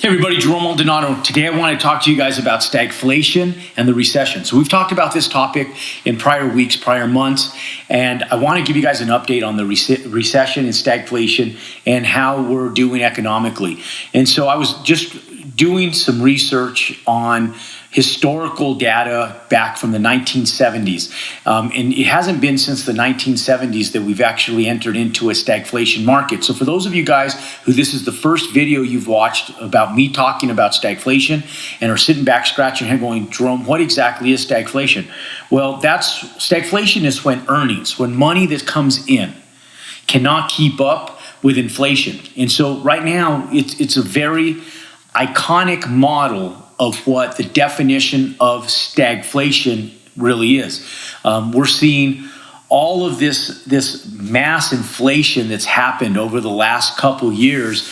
Hey everybody, Jerome Maldonado. Today I want to talk to you guys about stagflation and the recession. So we've talked about this topic in prior weeks, prior months, and I want to give you guys an update on the recession and stagflation and how we're doing economically. And so I was just doing some research on historical data back from the 1970s. And it hasn't been since the 1970s that we've actually entered into a stagflation market. So for those of you guys who this is the first video you've watched about me talking about stagflation and are sitting back scratching your head going, Jerome, what exactly is stagflation? Well, stagflation is when money that comes in cannot keep up with inflation. And so right now it's a very iconic model of what the definition of stagflation really is. We're seeing all of this mass inflation that's happened over the last couple years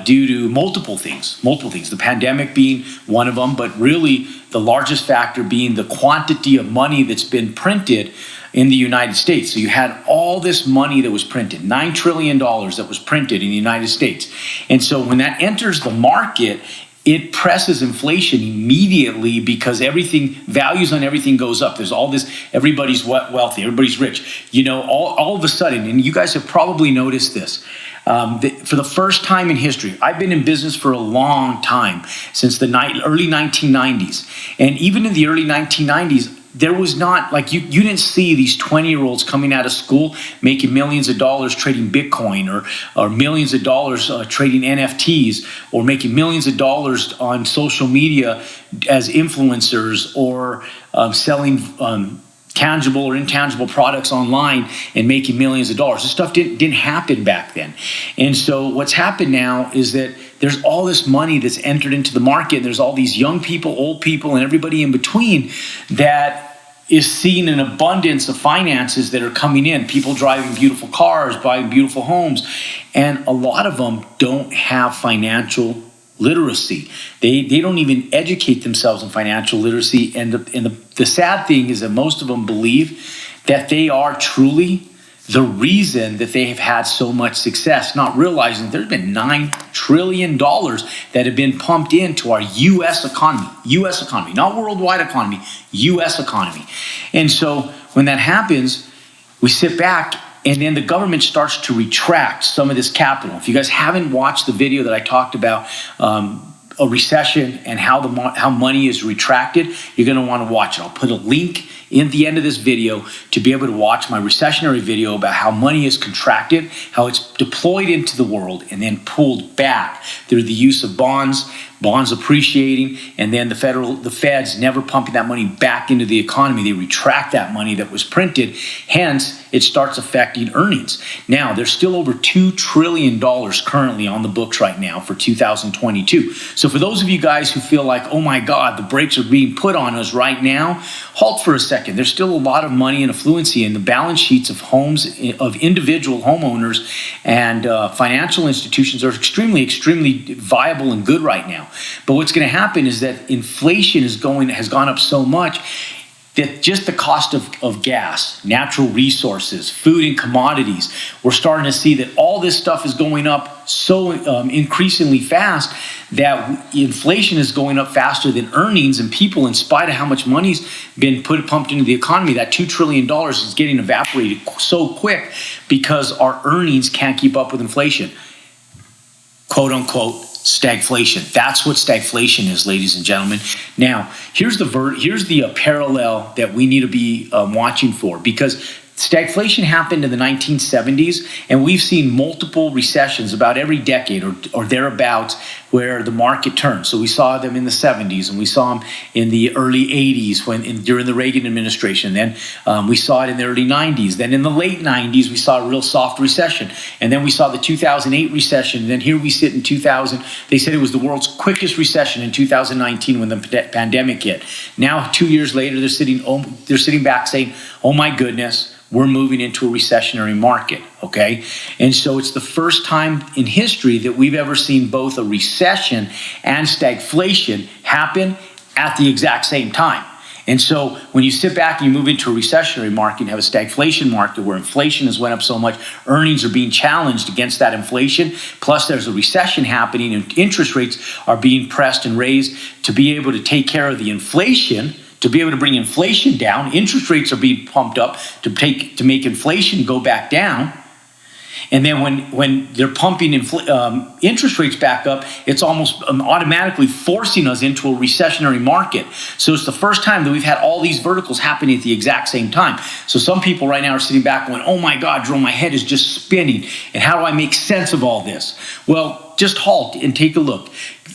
due to multiple things. The pandemic being one of them, but really the largest factor being the quantity of money that's been printed in the United States. So you had all this money that was printed, $9 trillion that was printed in the United States. And so when that enters the market, it presses inflation immediately because values on everything goes up. There's all this, everybody's wealthy, everybody's rich. You know, all of a sudden, and you guys have probably noticed this, for the first time in history, I've been in business for a long time, since the early 1990s. And even in the early 1990s, there was not, like, you didn't see these 20-year-olds coming out of school making millions of dollars trading Bitcoin or millions of dollars trading NFTs or making millions of dollars on social media as influencers or selling tangible or intangible products online and making millions of dollars. This stuff didn't happen back then. And so what's happened now is that there's all this money that's entered into the market. And there's all these young people, old people, and everybody in between that is seeing an abundance of finances that are coming in. People driving beautiful cars, buying beautiful homes. And a lot of them don't have financial literacy. They don't even educate themselves in financial literacy. And the sad thing is that most of them believe that they are truly the reason that they have had so much success, not realizing there's been $9 trillion that have been pumped into our U.S. economy, not worldwide economy, U.S. economy. And so when that happens, we sit back and then the government starts to retract some of this capital. If you guys haven't watched the video that I talked about, a recession and how money is retracted, you're going to want to watch it. I'll put a link in the end of this video to be able to watch my recessionary video about how money is contracted, how it's deployed into the world and then pulled back through the use of bonds appreciating, and then the feds never pumping that money back into the economy. They retract that money that was printed. Hence, it starts affecting earnings. Now, there's still over $2 trillion currently on the books right now for 2022. So for those of you guys who feel like, oh my God, the brakes are being put on us right now, halt for a second. There's still a lot of money and affluency in the balance sheets of homes, of individual homeowners, and financial institutions are extremely, extremely viable and good right now. But what's going to happen is that inflation has gone up so much that just the cost of gas, natural resources, food and commodities, we're starting to see that all this stuff is going up so increasingly fast that inflation is going up faster than earnings, and people, in spite of how much money's been pumped into the economy, that $2 trillion is getting evaporated so quick because our earnings can't keep up with inflation. Quote unquote, stagflation. That's what stagflation is, ladies and gentlemen. Now, here's the parallel that we need to be watching for, because stagflation happened in the 1970s, and we've seen multiple recessions about every decade or thereabouts where the market turned. So we saw them in the 70s, and we saw them in the early 80s during the Reagan administration. Then we saw it in the early 90s. Then in the late 90s, we saw a real soft recession. And then we saw the 2008 recession. And then here we sit in 2000. They said it was the world's quickest recession in 2019 when the pandemic hit. Now, 2 years later, they're sitting back saying, oh my goodness, we're moving into a recessionary market, okay? And so it's the first time in history that we've ever seen both a recession and stagflation happen at the exact same time. And so when you sit back and you move into a recessionary market and have a stagflation market where inflation has went up so much, earnings are being challenged against that inflation, plus there's a recession happening and interest rates are being pressed and raised to be able to take care of the inflation, to be able to bring inflation down. Interest rates are being pumped up to make inflation go back down. And then when they're pumping interest rates back up, it's almost automatically forcing us into a recessionary market. So it's the first time that we've had all these verticals happening at the exact same time. So some people right now are sitting back going, oh my God, Jerome, my head is just spinning. And how do I make sense of all this? Well, just halt and take a look.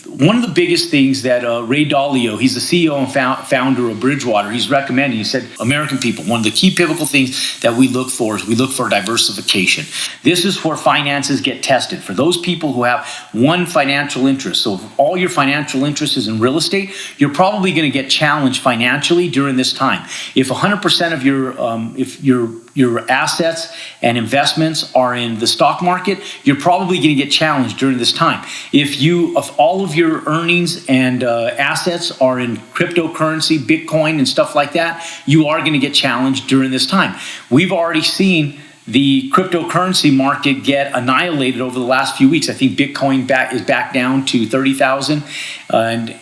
One of the biggest things that Ray Dalio, he's the CEO and founder of Bridgewater, he's recommending, he said, American people, one of the key pivotal things that we look for is we look for diversification. This is where finances get tested. For those people who have one financial interest, so if all your financial interest is in real estate, you're probably going to get challenged financially during this time. If 100% of your assets and investments are in the stock market, you're probably going to get challenged during this time. If all of your earnings and assets are in cryptocurrency, Bitcoin and stuff like that, you are going to get challenged during this time. We've already seen the cryptocurrency market get annihilated over the last few weeks. I think Bitcoin is back down to 30,000. And,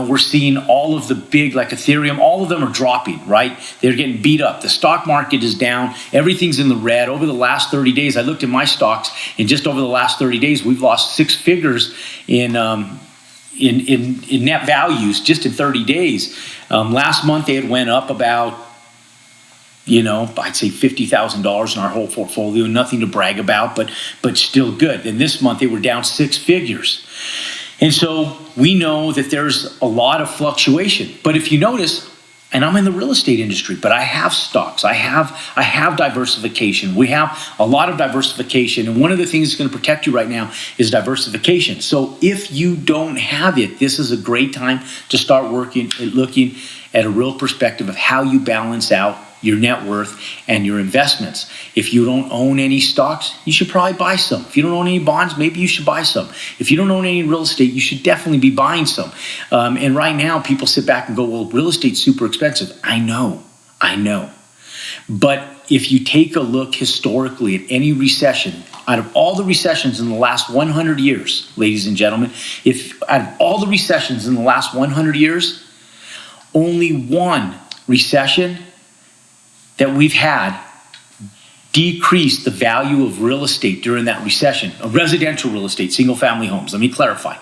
we're seeing all of the big, like Ethereum, all of them are dropping, right? They're getting beat up. The stock market is down. Everything's in the red. Over the last 30 days, I looked at my stocks, and just over the last 30 days, we've lost 6 figures in net values just in 30 days. Last month, they had went up about, I'd say $50,000 in our whole portfolio. Nothing to brag about, but still good. And this month, they were down 6 figures. And so we know that there's a lot of fluctuation. But if you notice, and I'm in the real estate industry, but I have stocks. I have diversification. We have a lot of diversification. And one of the things that's going to protect you right now is diversification. So if you don't have it, this is a great time to start looking at a real perspective of how you balance out your net worth and your investments. If you don't own any stocks, you should probably buy some. If you don't own any bonds, maybe you should buy some. If you don't own any real estate, you should definitely be buying some. And right now, people sit back and go, well, real estate's super expensive. I know. But if you take a look historically at any recession, out of all the recessions in the last 100 years, ladies and gentlemen, if out of all the recessions in the last 100 years, only one recession that we've had decreased the value of real estate during that recession, of residential real estate, single-family homes. Let me clarify.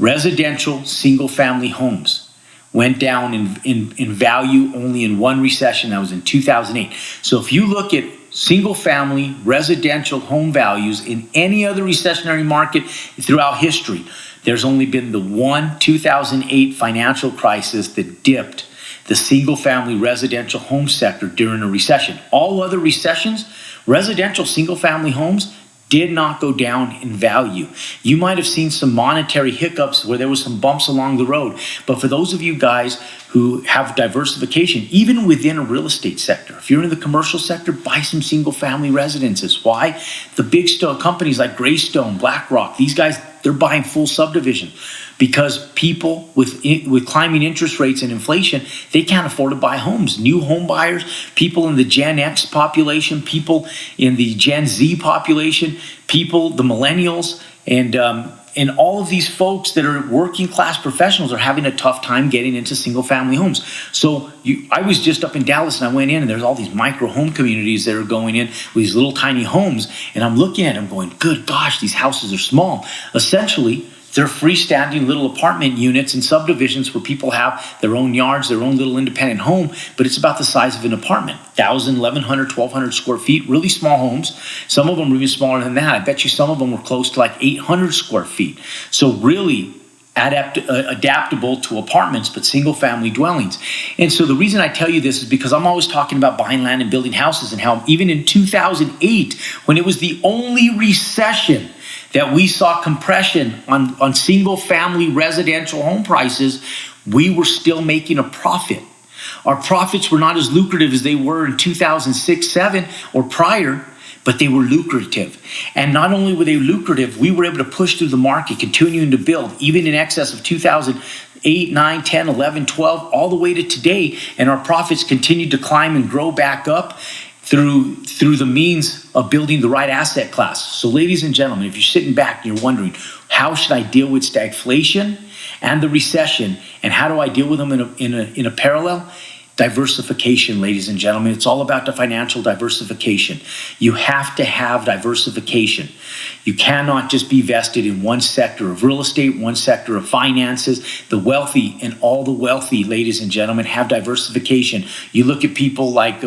Residential single-family homes went down in value only in one recession. That was in 2008. So if you look at single-family residential home values in any other recessionary market throughout history, there's only been the one 2008 financial crisis that dipped the single-family residential home sector during a recession. All other recessions, residential single-family homes did not go down in value. You might have seen some monetary hiccups where there was some bumps along the road. But for those of you guys who have diversification, even within a real estate sector, if you're in the commercial sector, buy some single-family residences. Why? The big companies like Greystone, BlackRock, these guys, they're buying full subdivision. Because people with climbing interest rates and inflation, they can't afford to buy homes. New home buyers, people in the Gen X population, people in the Gen Z population, people, the millennials, and all of these folks that are working class professionals are having a tough time getting into single family homes. So I was just up in Dallas and I went in and there's all these micro home communities that are going in with these little tiny homes. And I'm looking at them going, good gosh, these houses are small. Essentially, they're freestanding little apartment units and subdivisions where people have their own yards, their own little independent home, but it's about the size of an apartment, 1,000, 1,100, 1,200 square feet, really small homes. Some of them are even smaller than that. I bet you some of them were close to like 800 square feet. So really adaptable to apartments, but single-family dwellings. And so the reason I tell you this is because I'm always talking about buying land and building houses and how even in 2008, when it was the only recession that we saw compression on single-family residential home prices, we were still making a profit. Our profits were not as lucrative as they were in 2006, 2007 or prior, but they were lucrative. And not only were they lucrative, we were able to push through the market, continuing to build, even in excess of 2008, 9, 10, 11, 12, all the way to today. And our profits continued to climb and grow back up through the means of building the right asset class. So ladies and gentlemen, if you're sitting back and you're wondering, how should I deal with stagflation and the recession, and how do I deal with them in a parallel? Diversification, ladies and gentlemen. It's all about the financial diversification. You have to have diversification. You cannot just be vested in one sector of real estate, one sector of finances. The wealthy and all the wealthy, ladies and gentlemen, have diversification. You look at people like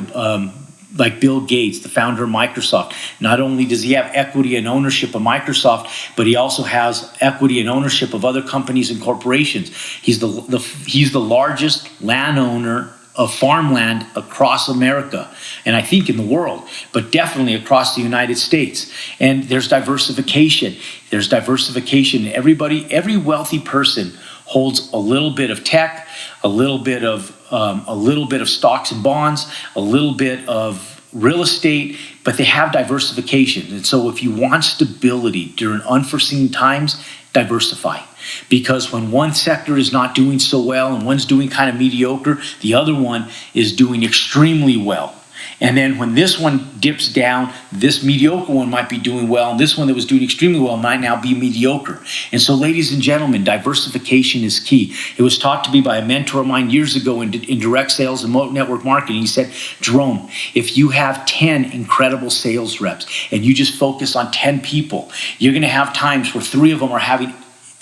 Bill Gates, the founder of Microsoft. Not only does he have equity and ownership of Microsoft, but he also has equity and ownership of other companies and corporations. He's the largest landowner of farmland across America, and I think in the world, but definitely across the United States. And there's diversification. There's diversification. Every wealthy person holds a little bit of tech, a little bit of stocks and bonds, a little bit of real estate, but they have diversification. And so if you want stability during unforeseen times, diversify. Because when one sector is not doing so well and one's doing kind of mediocre, the other one is doing extremely well. And then when this one dips down, this mediocre one might be doing well, and this one that was doing extremely well might now be mediocre. And so, ladies and gentlemen, diversification is key. It was taught to me by a mentor of mine years ago in direct sales and network marketing. He said, Jerome, if you have 10 incredible sales reps and you just focus on 10 people, you're going to have times where 3 of them are having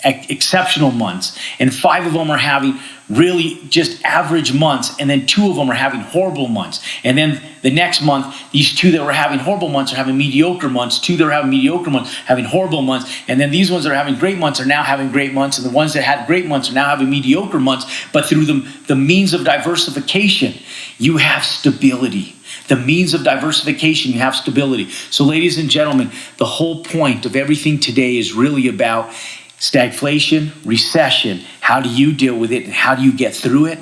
exceptional months, and 5 of them are having really just average months, and then 2 of them are having horrible months. And then the next month, these 2 that were having horrible months are having mediocre months, 2 that are having mediocre months having horrible months, and then these ones that are having great months are now having great months, and the ones that had great months are now having mediocre months. But through the means of diversification, you have stability. The means of diversification, you have stability. So ladies and gentlemen, the whole point of everything today is really about stagflation, recession. How do you deal with it, and how do you get through it?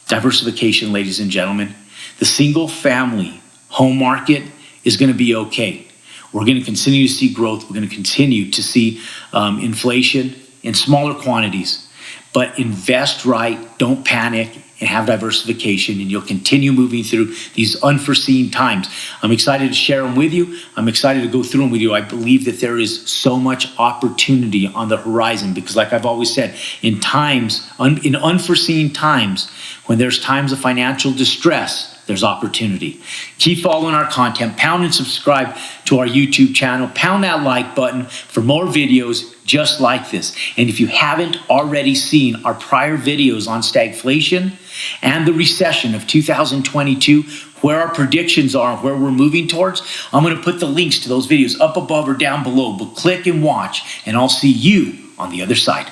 Diversification, ladies and gentlemen. The single family home market is going to be okay. We're going to continue to see growth. We're going to continue to see inflation in smaller quantities. But invest right, don't panic, and have diversification, and you'll continue moving through these unforeseen times. I'm excited to share them with you. I'm excited to go through them with you. I believe that there is so much opportunity on the horizon, because like I've always said, in unforeseen times, when there's times of financial distress, there's opportunity. Keep following our content. Pound and subscribe to our YouTube channel. Pound that like button for more videos just like this. And if you haven't already seen our prior videos on stagflation and the recession of 2022, where our predictions are and where we're moving towards, I'm going to put the links to those videos up above or down below. But click and watch, and I'll see you on the other side.